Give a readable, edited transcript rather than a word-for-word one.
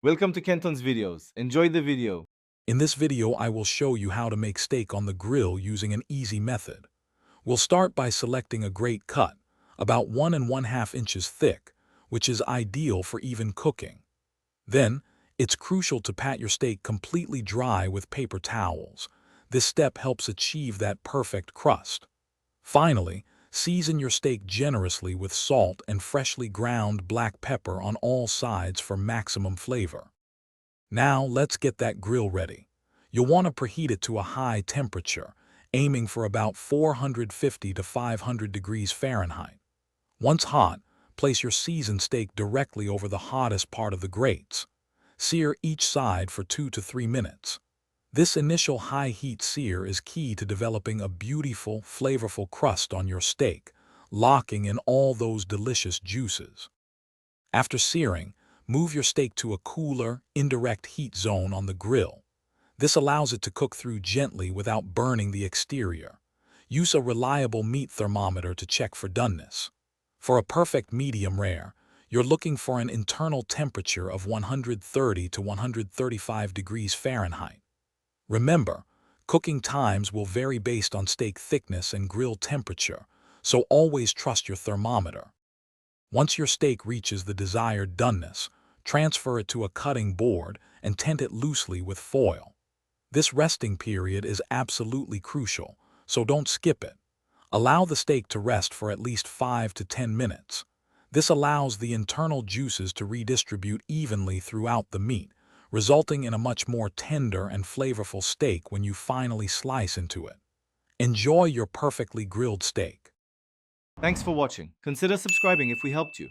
Welcome to Kenton's videos. Enjoy the video. In this video, I will show you how to make steak on the grill using an easy method. We'll start by selecting a great cut, about 1½ inches thick, which is ideal for even cooking. Then, it's crucial to pat your steak completely dry with paper towels. This step helps achieve that perfect crust. Finally, season your steak generously with salt and freshly ground black pepper on all sides for maximum flavor. Now let's get that grill ready. You'll want to preheat it to a high temperature, aiming for about 450 to 500 degrees Fahrenheit. Once hot, place your seasoned steak directly over the hottest part of the grates. Sear each side for 2 to 3 minutes. This initial high-heat sear is key to developing a beautiful, flavorful crust on your steak, locking in all those delicious juices. After searing, move your steak to a cooler, indirect heat zone on the grill. This allows it to cook through gently without burning the exterior. Use a reliable meat thermometer to check for doneness. For a perfect medium rare, you're looking for an internal temperature of 130 to 135 degrees Fahrenheit. Remember, cooking times will vary based on steak thickness and grill temperature, so always trust your thermometer. Once your steak reaches the desired doneness, transfer it to a cutting board and tent it loosely with foil. This resting period is absolutely crucial, so don't skip it. Allow the steak to rest for at least 5 to 10 minutes. This allows the internal juices to redistribute evenly throughout the meat, resulting in a much more tender and flavorful steak when you finally slice into it. Enjoy your perfectly grilled steak. Thanks for watching. Consider subscribing if we helped you.